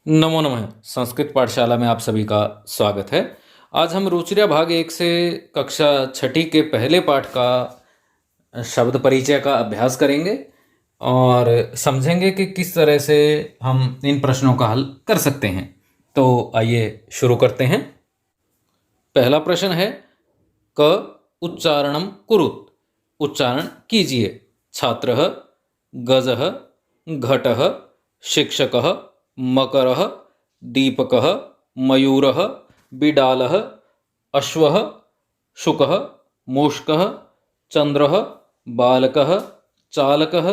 नमो नमः। संस्कृत पाठशाला में आप सभी का स्वागत है। आज हम रुचिरा भाग 1 से कक्षा छठी के पहले पाठ का शब्द परिचय का अभ्यास करेंगे और समझेंगे कि किस तरह से हम इन प्रश्नों का हल कर सकते हैं। तो आइए शुरू करते हैं। पहला प्रश्न है क उच्चारणम कुरुत। उच्चारण कीजिए। छात्रः, गजः, घटः, शिक्षकः, मकरः, दीपकः, मयूरः, बिडालः, अश्वः, शुकः, मूषकः, चंद्रः, बालकः, चालकः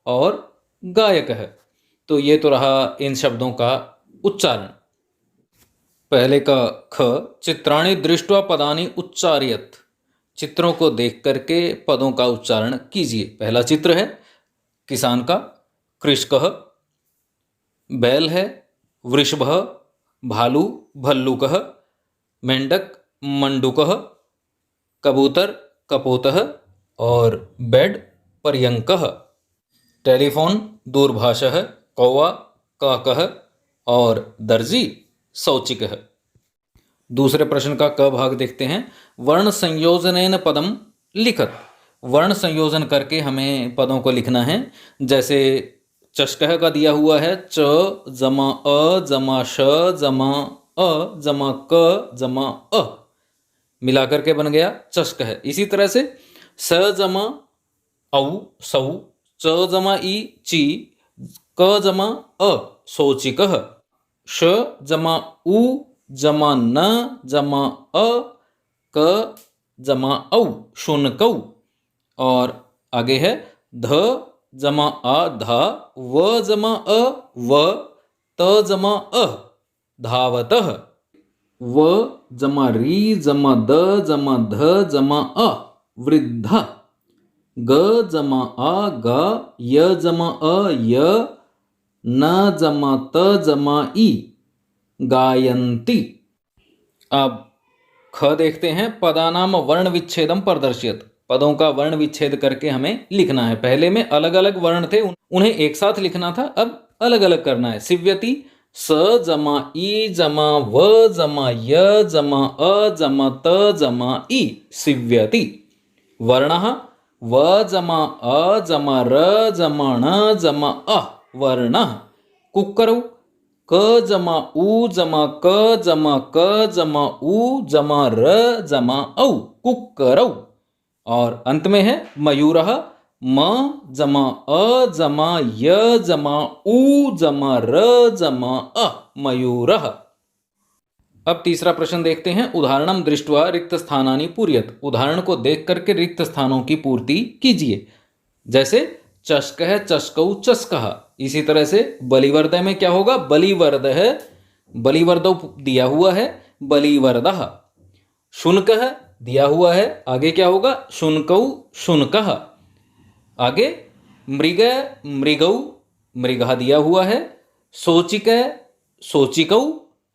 और गायकः। तो ये तो रहा इन शब्दों का उच्चारण। पहले का ख, चित्राणि दृष्ट्वा पदानि उच्चार्यत। चित्रों को देख करके पदों का उच्चारण कीजिए। पहला चित्र है किसान का, कृषकः, बैल है, वृषभः, भालू भल्लुकः, मेंढक मंडूकः, कबूतर कपोतः और बेड पर्यंकः। टेलीफोन दूरभाषः, कौवा काकः और दर्जी शौचिकः। दूसरे प्रश्न का क भाग देखते हैं। वर्ण संयोजनेन पदम लिखत। वर्ण संयोजन करके हमें पदों को लिखना है। जैसे चष्कह का दिया हुआ है च जमा अ जमा श जमा अ जमा क जमा अ, मिलाकर के बन गया चष्कह। इसी तरह से स जमा औ सौ, च जमा ई ची, क जमा अ शौचिकः, श जमा उ जमा न जमा अ, क जमा औ शुनकौ। और आगे है ध जमा आ धा, व जमा अ व, त जमा अ धावतः, व जमा री जमा द जमा ध जमा अ वृद्ध, ग जमा आ ग, य जमा अ य, न जमा त जमा ई गायन्ति। अब ख देखते हैं। पदानाम वर्ण विच्छेदम प्रदर्शित। पदों का वर्ण विच्छेद करके हमें लिखना है। पहले में अलग अलग वर्ण थे, उन्हें एक साथ लिखना था। अब अलग अलग करना है। सिव्यति स जमा ई जमा व जमा य जमा अ जमा त जमा ई सिव्यति। वर्णः व जमा अ जमा र जमा ण जमा अ वर्णः। कुक्करौ क जमा उ जमा क जमा क जमा उ जमा र जमा औ कुक्करौ। और अंत में है मयूरः म जमा अ जमा य जमा उ जमा र जमा अ मयूरः। अब तीसरा प्रश्न देखते हैं। उदाहरणम दृष्ट्वा रिक्त स्थानानि पूर्यत। उदाहरण को देख करके रिक्त स्थानों की पूर्ति कीजिए। जैसे चषकः चषकौ चषकः। इसी तरह से बलिवर्दय में क्या होगा? बलिवर्द है, बलिवर्दौ दिया हुआ है, बलिवर्दः। शुनकः दिया हुआ है, आगे क्या होगा? शुनकौ शुनकः। आगे मृग मृगौ मृगः दिया हुआ है, शोचिक शोचिकौ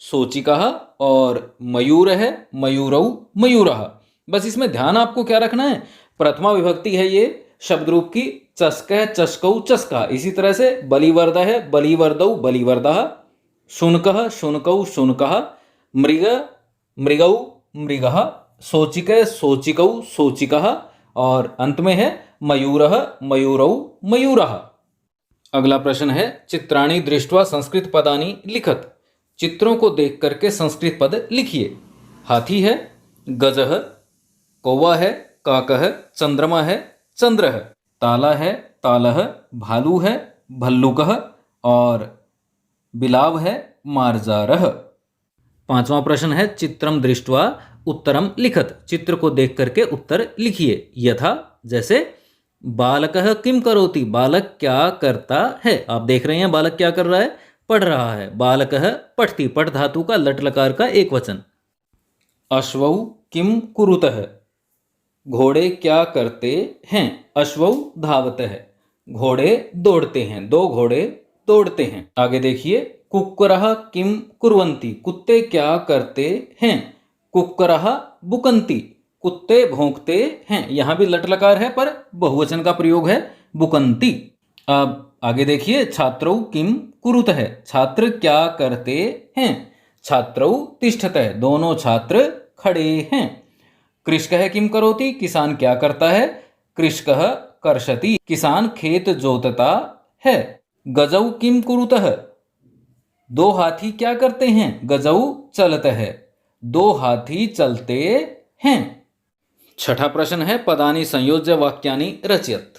शोचिकः और मयूर है, मयूरौ मयूरः। बस इसमें ध्यान आपको क्या रखना है? प्रथमा विभक्ति है ये शब्द रूप की, चषकः चषकौ चषका। इसी तरह से बलिवर्द है, बलिवर्दौ बलिवर्दः, शुनकः शुनकौ शुनकः, मृग मृगौ मृगः, शोचिक शोचिकौ शोचिकः और अंत में है मयूरः मयूरौ मयूरः। अगला प्रश्न है चित्राणि दृष्ट्वा संस्कृत पदानि लिखत। चित्रों को देख करके संस्कृत पद लिखिए। हाथी है, गजः, कौवा है, काकः, चंद्रमा है, चंद्रः, ताला है, तालः, भालू है, भल्लुकः और बिलाव है, मार्जारः। पांचवा प्रश्न है चित्रम दृष्ट्वा उत्तरम लिखत। चित्र को देख करके उत्तर लिखिए। यथा जैसे बालकः किम करोति। बालक क्या करता है? आप देख रहे हैं बालक क्या कर रहा है? पढ़ रहा है। बालकः पठति, पठ धातु का लट लकार का एक वचन। अश्वौ किम कुरुतः। घोड़े क्या करते हैं? अश्वौ धावतः। घोड़े दौड़ते हैं, दो घोड़े दौड़ते हैं। आगे देखिए कुक्कुरः किम कुर्वन्ति। कुत्ते क्या करते हैं? कुक्कुरः बुकन्ति। कुत्ते भौंकते हैं। यहां भी लट लकार है पर बहुवचन का प्रयोग है, बुकन्ति। अब आगे देखिए, छात्रौ किम कुरुतः, छात्र क्या करते हैं। छात्रौ तिष्ठतः, दोनों छात्र खड़े हैं। कृषकः किम करोति, किसान क्या करता है। कृषकः कर्षति, किसान खेत जोतता है। गजौ किम कुरुतः, दो हाथी क्या करते हैं। गजौ चलतः, दो हाथी चलते हैं। छठा प्रश्न है, पदानि संयोज्य वाक्यानि रचयत,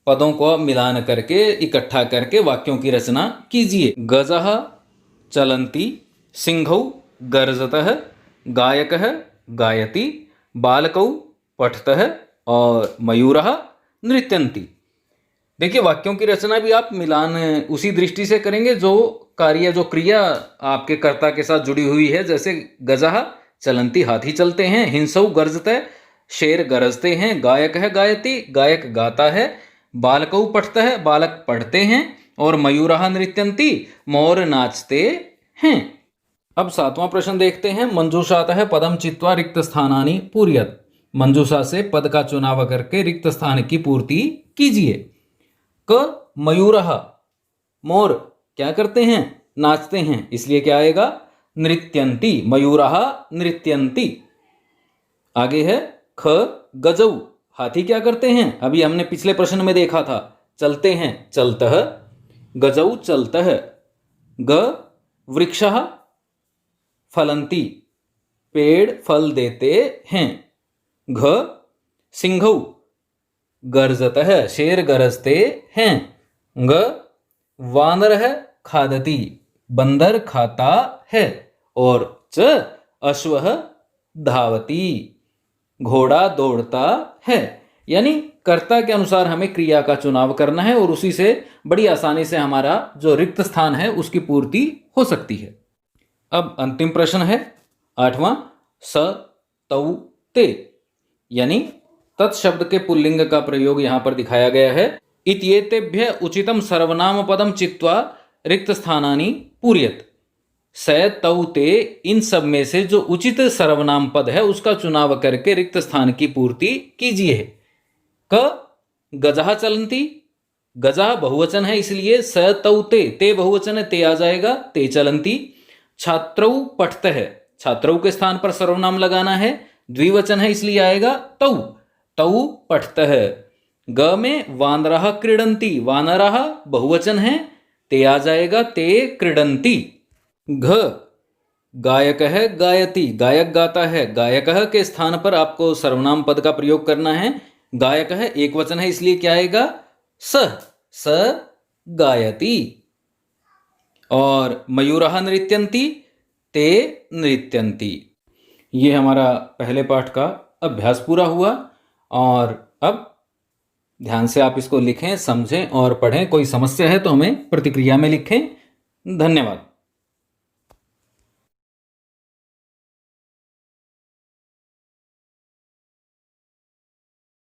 पदों को मिलान करके इकट्ठा करके वाक्यों की रचना कीजिए। गजः चलन्ति, सिंहौ गर्जतः, गायकः गायति, बालकौ पठतः और मयूरः नृत्यन्ति। देखिए, वाक्यों की रचना भी आप मिलान उसी दृष्टि से करेंगे जो कार्य, जो क्रिया आपके कर्ता के साथ जुड़ी हुई है। जैसे गजः चलन्ति, हाथी चलते हैं। हिंसौ गर्जतः, शेर गरजते हैं। गायक है गायति, गायक गाता है। बालकौ पठतः है, बालक पढ़ते हैं। और मयूरः नृत्यन्ति, मोर नाचते हैं। अब सातवां प्रश्न देखते हैं। मंजूषातः पदम चित्वा रिक्त स्थानानि पूरयत, मंजूषा से पद का चुनाव करके रिक्त स्थान की पूर्ति कीजिए। क मयूरः, मोर क्या करते हैं, नाचते हैं, इसलिए क्या आएगा, नृत्यन्ति, मयूरः नृत्यन्ति। आगे है ख गजौ, हाथी क्या करते हैं, अभी हमने पिछले प्रश्न में देखा था, चलते हैं, चलतः, गजौ चलतः। ग वृक्षः फलन्ति, पेड़ फल देते हैं। घ सिंहौ गर्जतः, शेर गरजते हैं। ग वानरः खादति, बंदर खाता है। और च अश्वः धावति, घोड़ा दौड़ता है। यानी कर्ता के अनुसार हमें क्रिया का चुनाव करना है और उसी से बड़ी आसानी से हमारा जो रिक्त स्थान है उसकी पूर्ति हो सकती है। अब अंतिम प्रश्न है आठवां, स तौ ते, यानी तत्शब्द के पुल्लिंग का प्रयोग यहां पर दिखाया गया है। इत्येतेभ्य उचितम सर्वनाम पदम चित्वा रिक्त स्थानानि पूरयत। स तौ ते, इन सब में से जो उचित सर्वनाम पद है उसका चुनाव करके रिक्त स्थान की पूर्ति कीजिए। क गजः चलन्ति, गजः बहुवचन है इसलिए स तौ ते बहुवचन है, ते आ जाएगा, ते चलन्ति। छात्रौ पठतः, छात्रौ के स्थान पर सर्वनाम लगाना है, द्विवचन है इसलिए आएगा तौ, तौ पठतः। ग में वानरः क्रीडन्ति, वानरः बहुवचन है, ते आ जाएगा, ते क्रीडन्ति। घ गायक है गायति, गायक गाता है, गायकः के स्थान पर आपको सर्वनाम पद का प्रयोग करना है। गायक है एक वचन है इसलिए क्या आएगा, स गायति। और मयूरः नृत्यन्ति, ते नृत्यन्ति। ये हमारा पहले पाठ का अभ्यास पूरा हुआ। और अब ध्यान से आप इसको लिखें, समझें और पढ़ें। कोई समस्या है तो हमें प्रतिक्रिया में लिखें। धन्यवाद।